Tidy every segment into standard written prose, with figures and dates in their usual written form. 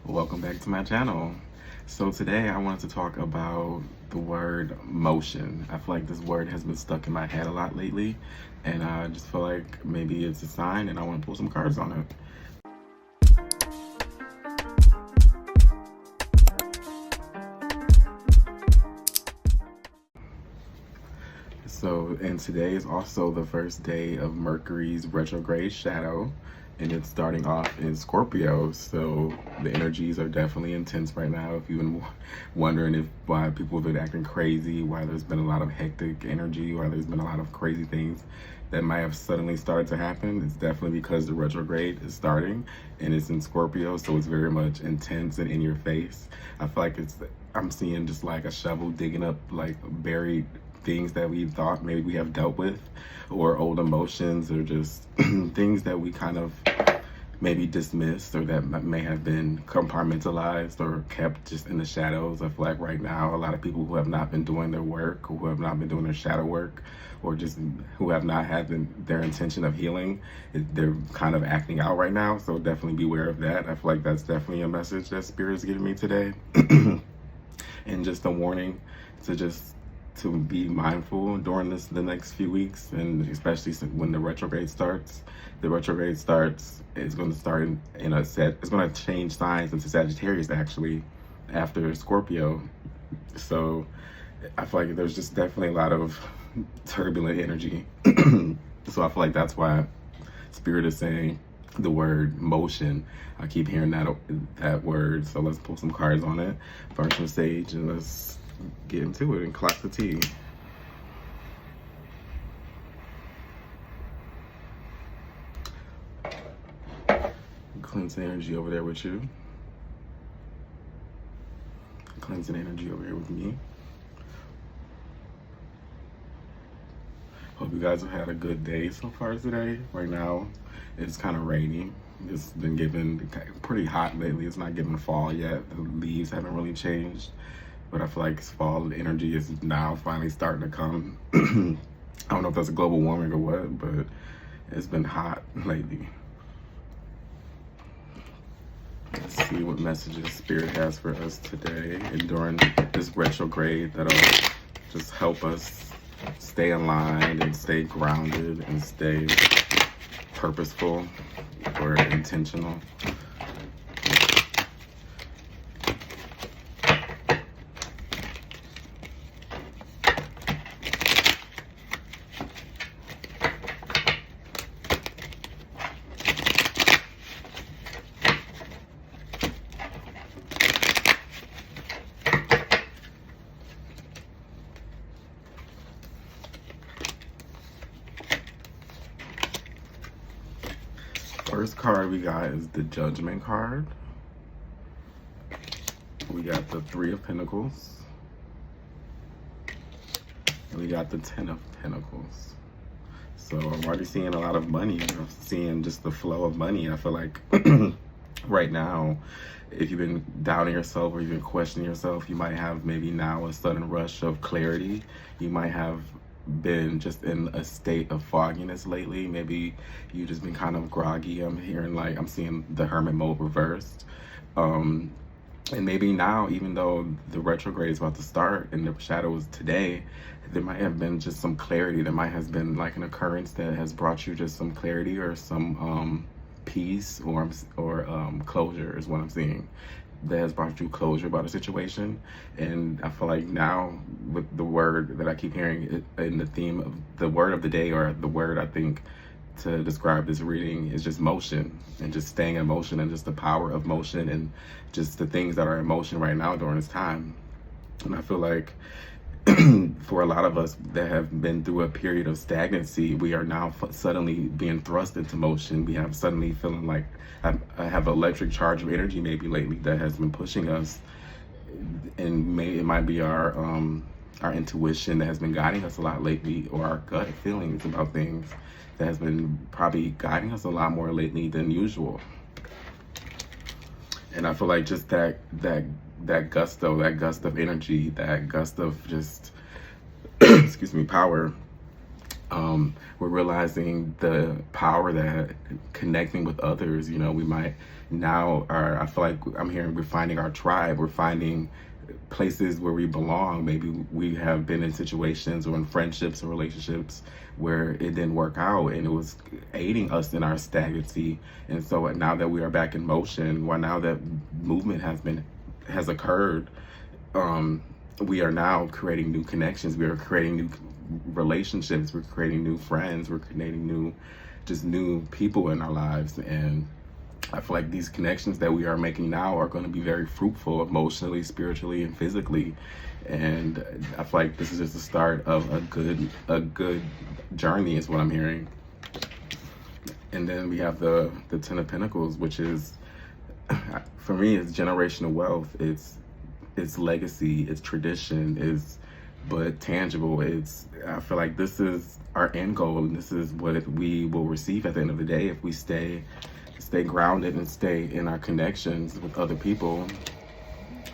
Welcome back to my channel. So today I wanted to talk about the word motion. I feel like this word has been stuck in my head a lot lately, and I just feel like maybe it's a sign and I want to pull some cards on it. And today is also the first day of Mercury's retrograde shadow, and it's starting off in Scorpio. So the energies are definitely intense right now. If you've been wondering why people have been acting crazy, why there's been a lot of hectic energy, why there's been a lot of crazy things that might have suddenly started to happen, it's definitely because the retrograde is starting and it's in Scorpio, so it's very much intense and in your face. I feel like I'm seeing just like a shovel digging up like buried things that we thought maybe we have dealt with, or old emotions, or just things that we kind of maybe dismissed, or that may have been compartmentalized or kept just in the shadows. I feel like right now a lot of people who have not been doing their work, or who have not been doing their shadow work, or just who have not had their intention of healing, they're kind of acting out right now. So definitely beware of that. I feel like that's definitely a message that Spirit is giving me today. And just a warning to be mindful during the next few weeks, and especially when the retrograde starts. The retrograde starts, it's going to start it's going to change signs into Sagittarius actually after Scorpio. So I feel like there's just definitely a lot of turbulent energy. So I feel like that's why Spirit is saying the word motion. I keep hearing that word. So let's pull some cards on it. Burn some sage and let's get into it and clock the tea. Cleansing energy over there with you. Cleansing energy over here with me. Hope you guys have had a good day so far today. Right now, it's kind of rainy. It's been getting pretty hot lately. It's not getting fall yet. The leaves haven't really changed. But I feel like fall energy is now finally starting to come. I don't know if that's a global warming or what, but it's been hot lately. Let's see what messages Spirit has for us today and during this retrograde that'll just help us stay aligned and stay grounded and stay purposeful or intentional. First card we got is the Judgment card. We got the Three of Pentacles. And we got the Ten of Pentacles. So I'm already seeing a lot of money. I'm seeing just the flow of money. I feel like right now, if you've been doubting yourself or you've been questioning yourself, you might have maybe now a sudden rush of clarity. You might have been just in a state of fogginess lately. Maybe you've just been kind of groggy. I'm seeing the Hermit mode reversed. And maybe now, even though the retrograde is about to start and the shadow is today, there might have been just some clarity. There might have been like an occurrence that has brought you just some clarity or some peace or closure is what I'm seeing. That has brought you closure about a situation. And I feel like now with the word that I keep hearing in the theme of the word of the day, or the word I think to describe this reading, is just motion, and just staying in motion, and just the power of motion, and just the things that are in motion right now during this time. And I feel like for a lot of us that have been through a period of stagnancy, we are now suddenly being thrust into motion. We have suddenly feeling like I have an electric charge of energy maybe lately that has been pushing us, and it might be our intuition that has been guiding us a lot lately, or our gut feelings about things that has been probably guiding us a lot more lately than usual. And I feel like just that gust of energy, that gust of just excuse me, power We're realizing the power that connecting with others, you know, we might now are, I feel like I'm hearing, we're finding our tribe, we're finding places where we belong. Maybe we have been in situations or in friendships or relationships where it didn't work out and it was aiding us in our stagnancy. And so now that we are back in motion, well, now that movement has occurred, we are now creating new connections. We are creating new relationships. We're creating new friends. We're creating new people in our lives. And I feel like these connections that we are making now are going to be very fruitful emotionally, spiritually, and physically. And I feel like this is just the start of a good journey, is what I'm hearing. And then we have the Ten of Pentacles, which is, for me, it's generational wealth. It's legacy, it's tradition, but tangible. I feel like this is our end goal, and this is what we will receive at the end of the day if we stay grounded and stay in our connections with other people.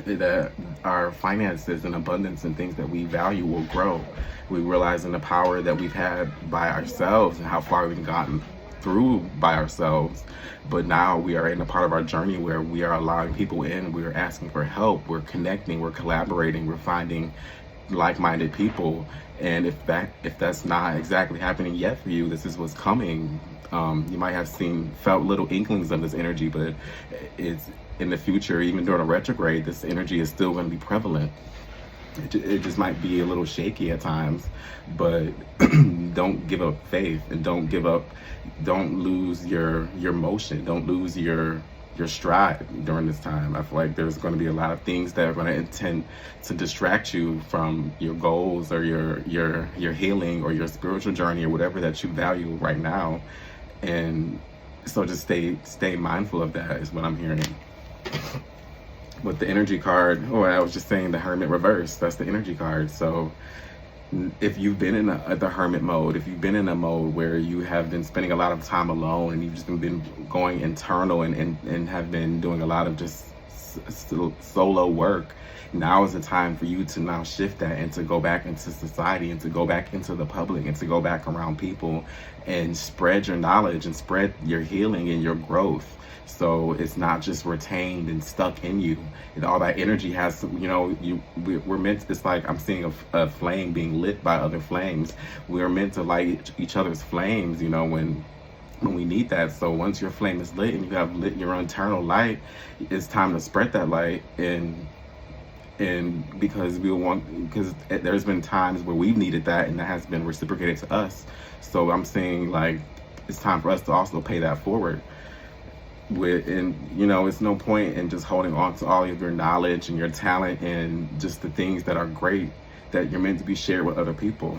That our finances and abundance and things that we value will grow. We realizing the power that we've had by ourselves and how far we've gotten through by ourselves. But now we are in a part of our journey where we are allowing people in, we are asking for help, we're connecting, we're collaborating, we're finding like-minded people. And if that's not exactly happening yet for you, this is what's coming. You might have felt little inklings of this energy, but it's in the future, even during a retrograde, this energy is still going to be prevalent. It just might be a little shaky at times, but don't give up faith, and don't lose your motion, don't lose your stride during this time. I feel like there's going to be a lot of things that are going to intend to distract you from your goals or your healing or your spiritual journey or whatever that you value right now. And so just stay mindful of that, is what I'm hearing. With the energy card, I was just saying the Hermit reverse, that's the energy card. So if you've been in the hermit mode, if you've been in a mode where you have been spending a lot of time alone and you've just been going internal and have been doing a lot of just solo work, now is the time for you to now shift that and to go back into society and to go back into the public and to go back around people and spread your knowledge and spread your healing and your growth. So it's not just retained and stuck in you. And all that energy has, we're meant to, it's like I'm seeing a flame being lit by other flames. We're meant to light each other's flames, when we need that. So once your flame is lit and you have lit your internal light, it's time to spread that light. And because there's been times where we've needed that and that has been reciprocated to us. So I'm saying, like, it's time for us to also pay that forward. It's no point in just holding on to all of your knowledge and your talent and just the things that are great that you're meant to be shared with other people.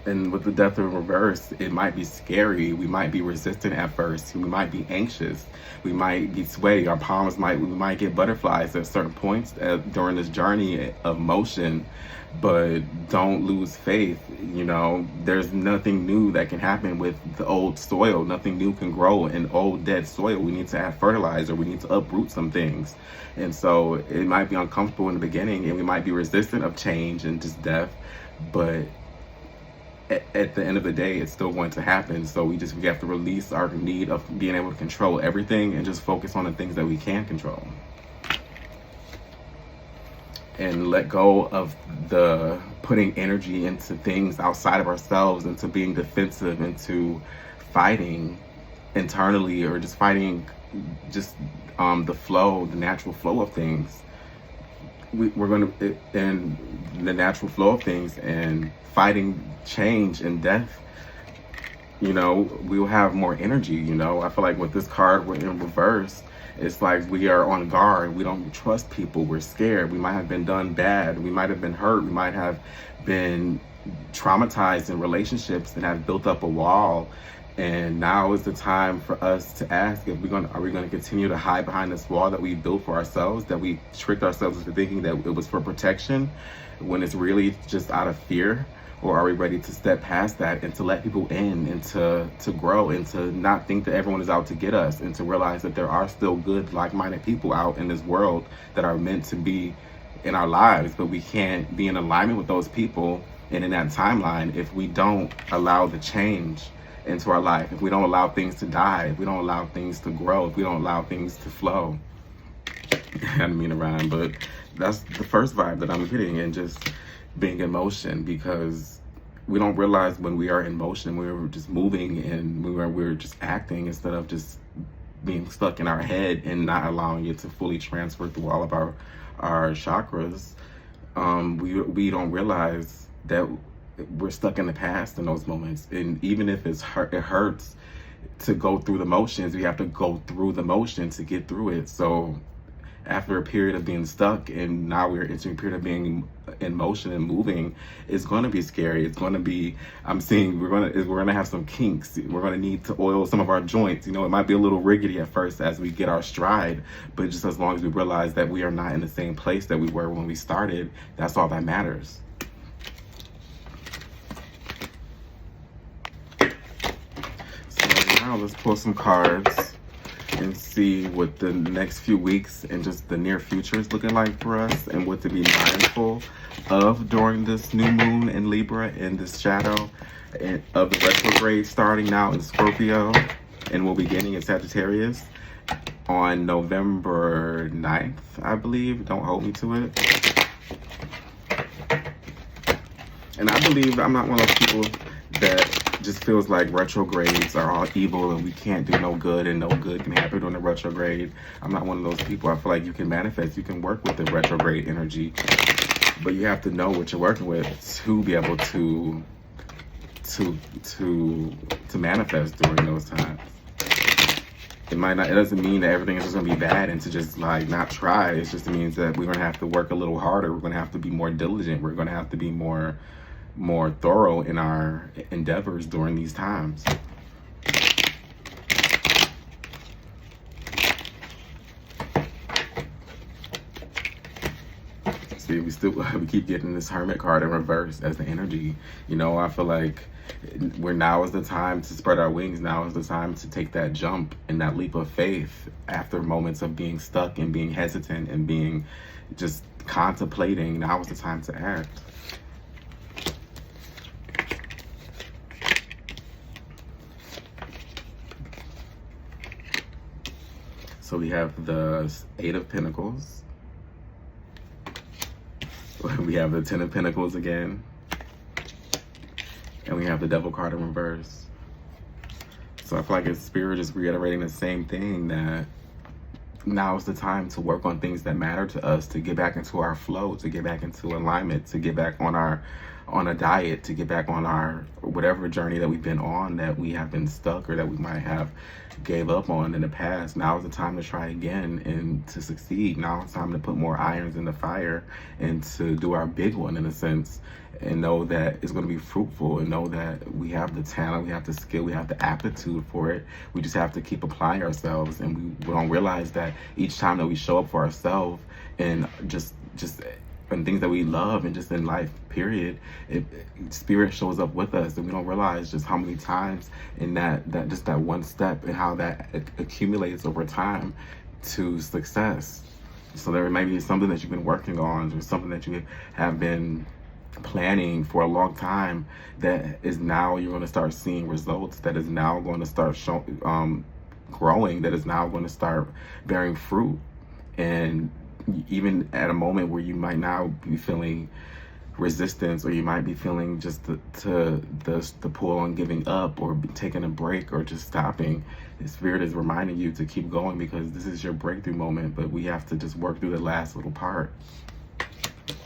And with the Death in reverse, it might be scary. We might be resistant at first. We might be anxious. We might be sweaty. We might get butterflies at certain points during this journey of motion. But don't lose faith. There's nothing new that can happen with the old soil. Nothing new can grow in old dead soil. We need to add fertilizer. We need to uproot some things. And so it might be uncomfortable in the beginning, and we might be resistant of change and just death. But at the end of the day, it's still going to happen. So we have to release our need of being able to control everything and just focus on the things that we can control. And let go of the putting energy into things outside of ourselves, into being defensive, into fighting internally, or just fighting the natural flow of things. We're going to, in the natural flow of things and fighting change and death, we'll have more energy. I feel like with this card, we're in reverse. It's like we are on guard. We don't trust people. We're scared. We might have been done bad. We might have been hurt. We might have been traumatized in relationships and have built up a wall. And now is the time for us to ask if are we going to continue to hide behind this wall that we built for ourselves, that we tricked ourselves into thinking that it was for protection, when it's really just out of fear? Or are we ready to step past that and to let people in and to grow and to not think that everyone is out to get us, and to realize that there are still good, like-minded people out in this world that are meant to be in our lives, but we can't be in alignment with those people and in that timeline if we don't allow the change into our life, if we don't allow things to die, if we don't allow things to grow, if we don't allow things to flow. I didn't mean to rhyme, but that's the first vibe that I'm getting, and just being in motion, because we don't realize when we are in motion, we're just moving, and we're just acting instead of just being stuck in our head and not allowing it to fully transfer through all of our chakras. We don't realize that we're stuck in the past in those moments, and even if it hurts to go through the motions, we have to go through the motion to get through it. So after a period of being stuck, and now we're entering a period of being in motion and moving, it's going to be scary. It's going to be, I'm seeing we're going to have some kinks. We're going to need to oil some of our joints. You know, it might be a little rickety at first as we get our stride, but just as long as we realize that we are not in the same place that we were when we started, that's all that matters. So now let's pull some cards and see what the next few weeks and just the near future is looking like for us, and what to be mindful of during this new moon in Libra, and this shadow of the retrograde starting now in Scorpio and will be beginning in Sagittarius on November 9th, I believe. Don't hold me to it. And I believe I'm not one of those people that just feels like retrogrades are all evil and we can't do no good and no good can happen during the retrograde. I'm not one of those people. I feel like you can manifest, you can work with the retrograde energy, but you have to know what you're working with to be able to manifest during those times. It doesn't mean that everything is just gonna be bad and to just like not try. It just means that we're gonna have to work a little harder. We're gonna have to be more diligent. We're gonna have to be more thorough in our endeavors during these times. See, we keep getting this Hermit card in reverse as the energy. You know, I feel like now is the time to spread our wings. Now is the time to take that jump and that leap of faith after moments of being stuck and being hesitant and being just contemplating. Now is the time to act. So we have the Eight of Pentacles. We have the Ten of Pentacles again. And we have the Devil card in reverse. So I feel like it's Spirit is reiterating the same thing, that now is the time to work on things that matter to us, to get back into our flow, to get back into alignment, to get back on a diet, to get back on our whatever journey that we've been on, that we have been stuck or that we might have gave up on in the past. Now is the time to try again and to succeed. Now it's time to put more irons in the fire and to do our big one, in a sense, and know that it's going to be fruitful, and know that we have the talent, we have the skill, we have the aptitude for it. We just have to keep applying ourselves, and we don't realize that each time that we show up for ourselves and just and things that we love and just in life, period, Spirit shows up with us, and we don't realize just how many times in that just that one step and how that accumulates over time to success. So there may be something that you've been working on, or something that you have been planning for a long time, that is now you're going to start seeing results, that is now going to start growing, that is now going to start bearing fruit. And even at a moment where you might now be feeling resistance, or you might be feeling just the pull on giving up or taking a break or just stopping, the Spirit is reminding you to keep going, because this is your breakthrough moment. But we have to just work through the last little part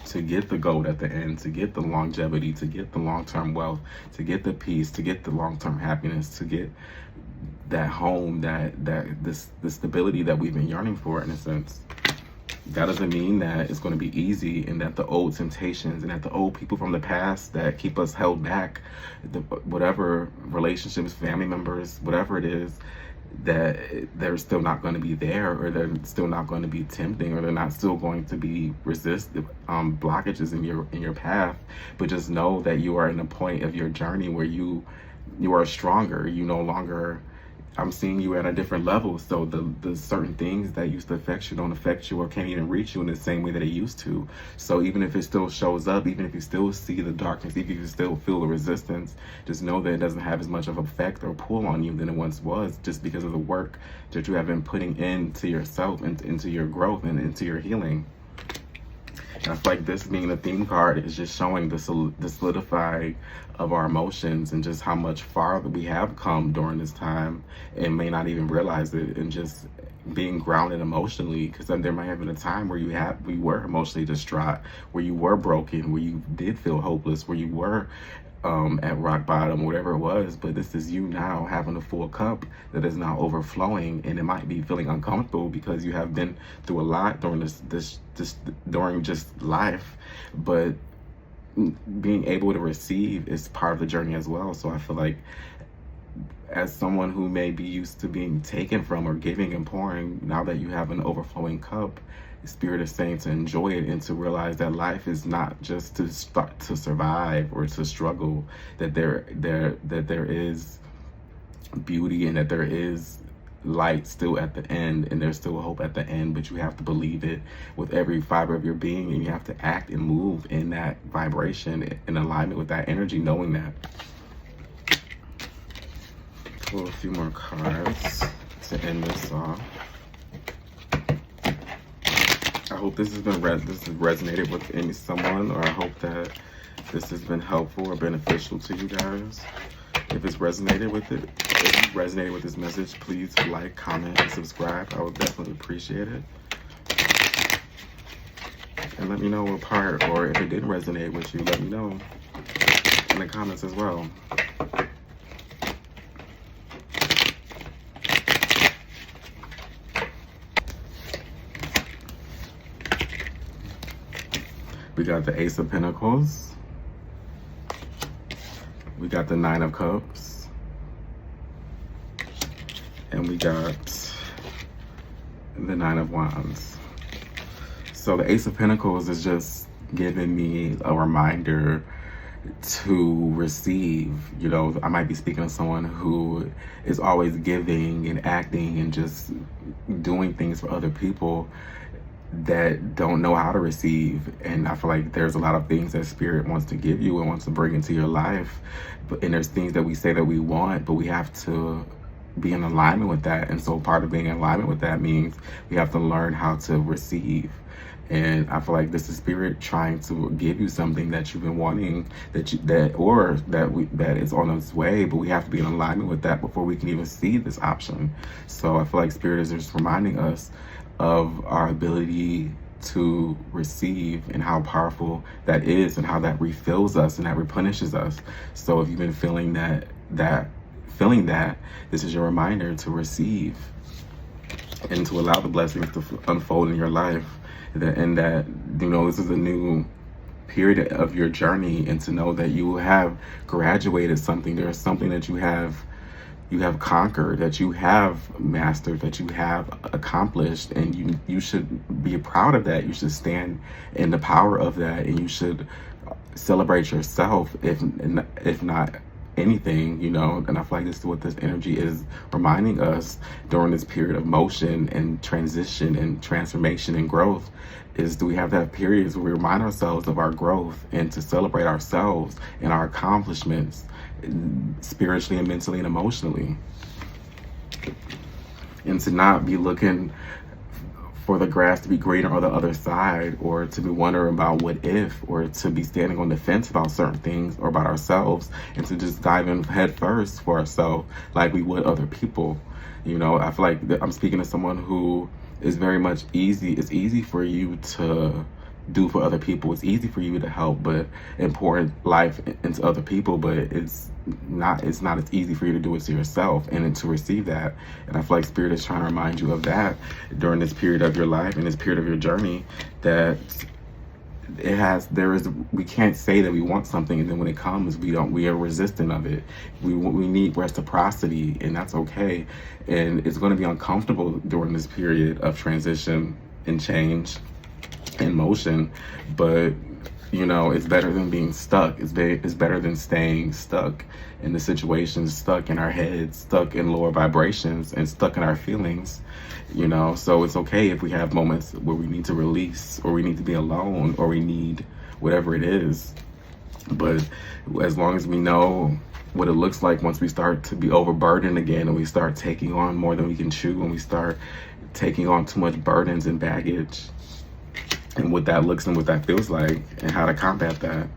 to get the gold at the end, to get the longevity, to get the long-term wealth, to get the peace, to get the long-term happiness, to get that home, the stability that we've been yearning for, in a sense. That doesn't mean that it's going to be easy, and that the old temptations and that the old people from the past that keep us held back, whatever relationships, family members, whatever it is, that they're still not going to be there, or they're still not going to be tempting, or they're not still going to be blockages in your path. But just know that you are in a point of your journey where you are stronger. You no longer I'm seeing you at a different level. So the certain things that used to affect you don't affect you or can't even reach you in the same way that it used to. So even if it still shows up, even if you still see the darkness, even if you still feel the resistance, just know that it doesn't have as much of effect or pull on you than it once was, just because of the work that you have been putting into yourself and into your growth and into your healing. And I feel like this being the theme card is just showing the solidifying of our emotions and just how much farther we have come during this time and may not even realize it, and just being grounded emotionally, because then there might have been a time where we were emotionally distraught, where you were broken, where you did feel hopeless, where you were at rock bottom, whatever it was. But this is you now having a full cup that is now overflowing, and it might be feeling uncomfortable because you have been through a lot during this during just life. But being able to receive is part of the journey as well. So I feel like, as someone who may be used to being taken from or giving and pouring, now that you have an overflowing cup, Spirit is saying to enjoy it and to realize that life is not just to start to survive or to struggle, that there is beauty and that there is light still at the end, and there's still hope at the end. But you have to believe it with every fiber of your being, and you have to act and move in that vibration, in alignment with that energy, knowing that. Pull a few more cards to end this off. I hope this has resonated with someone, or I hope that this has been helpful or beneficial to you guys. If it's resonated with it, if you resonated with this message, please like, comment, and subscribe. I would definitely appreciate it. And let me know what part, or if it didn't resonate with you, let me know in the comments as well. We got the Ace of Pentacles. We got the Nine of Cups. And we got the Nine of Wands. So the Ace of Pentacles is just giving me a reminder to receive. You know, I might be speaking to someone who is always giving and acting and just doing things for other people that don't know how to receive. And I feel like there's a lot of things that Spirit wants to give you and wants to bring into your life, and there's things that we say that we want, but we have to be in alignment with that. And so part of being in alignment with that means we have to learn how to receive. And I feel like this is Spirit trying to give you something that you've been wanting, that is on its way, but we have to be in alignment with that before we can even see this option. So I feel like Spirit is just reminding us of our ability to receive and how powerful that is, and how that refills us and that replenishes us. So if you've been feeling that, this is your reminder to receive and to allow the blessings to unfold in your life. And that, you know, this is a new period of your journey, and to know that you have graduated something. There's something that you have conquered, that you have mastered, that you have accomplished, and you should be proud of that. You should stand in the power of that, and you should celebrate yourself, if not anything, you know. And I feel like this is what this energy is reminding us during this period of motion and transition and transformation and growth, is do we have that periods where we remind ourselves of our growth and to celebrate ourselves and our accomplishments, spiritually and mentally and emotionally, and to not be looking for the grass to be greener on the other side, or to be wondering about what if, or to be standing on the fence about certain things or about ourselves, and to just dive in head first for ourselves like we would other people. You know, I feel like I'm speaking to someone who is very much easy. It's easy for you to do for other people. It's easy for you to help, but and pour life into other people, but it's not as easy for you to do it to yourself and to receive that. And I feel like Spirit is trying to remind you of that during this period of your life and this period of your journey, that we can't say that we want something and then when it comes we are resistant of it. We need reciprocity, and that's okay. And it's going to be uncomfortable during this period of transition and change and motion, but You know, it's better than being stuck. It's better than staying stuck in the situation, stuck in our heads, stuck in lower vibrations, and stuck in our feelings. You know, so it's okay if we have moments where we need to release, or we need to be alone, or we need whatever it is. But as long as we know what it looks like once we start to be overburdened again, and we start taking on more than we can chew, and we start taking on too much burdens and baggage, and what that looks and what that feels like, and how to combat that.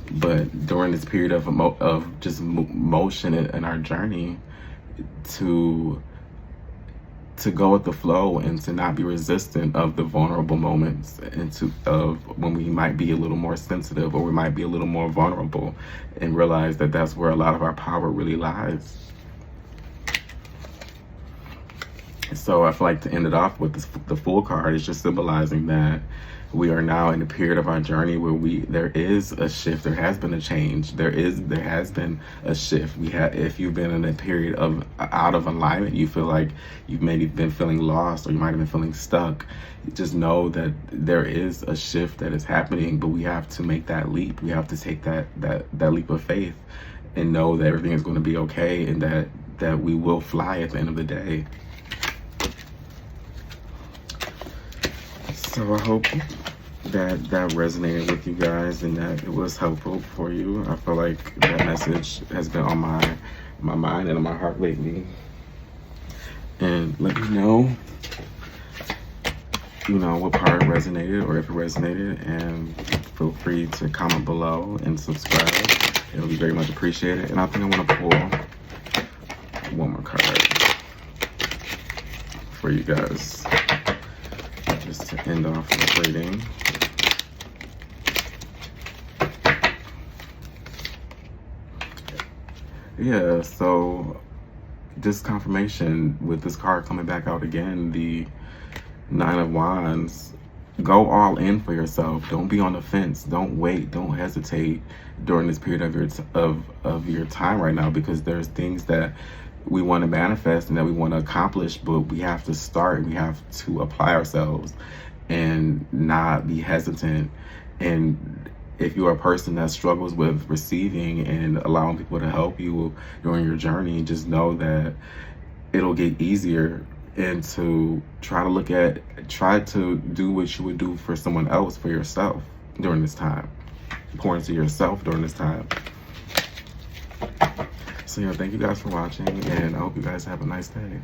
But during this period of motion in our journey, to go with the flow, and to not be resistant of the vulnerable moments, and of when we might be a little more sensitive, or we might be a little more vulnerable, and realize that that's where a lot of our power really lies. So I feel like to end it off with the Fool card is just symbolizing that we are now in a period of our journey where there is a shift. There has been a change. There has been a shift. If you've been in a period of out of alignment, you feel like you've maybe been feeling lost, or you might have been feeling stuck, just know that there is a shift that is happening, but we have to make that leap. We have to take that leap of faith, and know that everything is going to be okay, and that we will fly at the end of the day. So I hope that resonated with you guys, and that it was helpful for you. I feel like that message has been on my mind and on my heart lately. And let me know, what part resonated, or if it resonated, and feel free to comment below and subscribe. It'll be very much appreciated. And I think I want to pull one more card for you guys, just to end off the reading. Yeah, so just confirmation with this card coming back out again, the Nine of Wands. Go all in for yourself. Don't be on the fence. Don't wait. Don't hesitate during this period of your time right now, because there's things that we want to manifest and that we want to accomplish, but we have to start. We have to apply ourselves and not be hesitant. And if you're a person that struggles with receiving and allowing people to help you during your journey, just know that it'll get easier, and to try to do what you would do for someone else, for yourself during this time. Pour into yourself during this time. So yeah, thank you guys for watching, and I hope you guys have a nice day.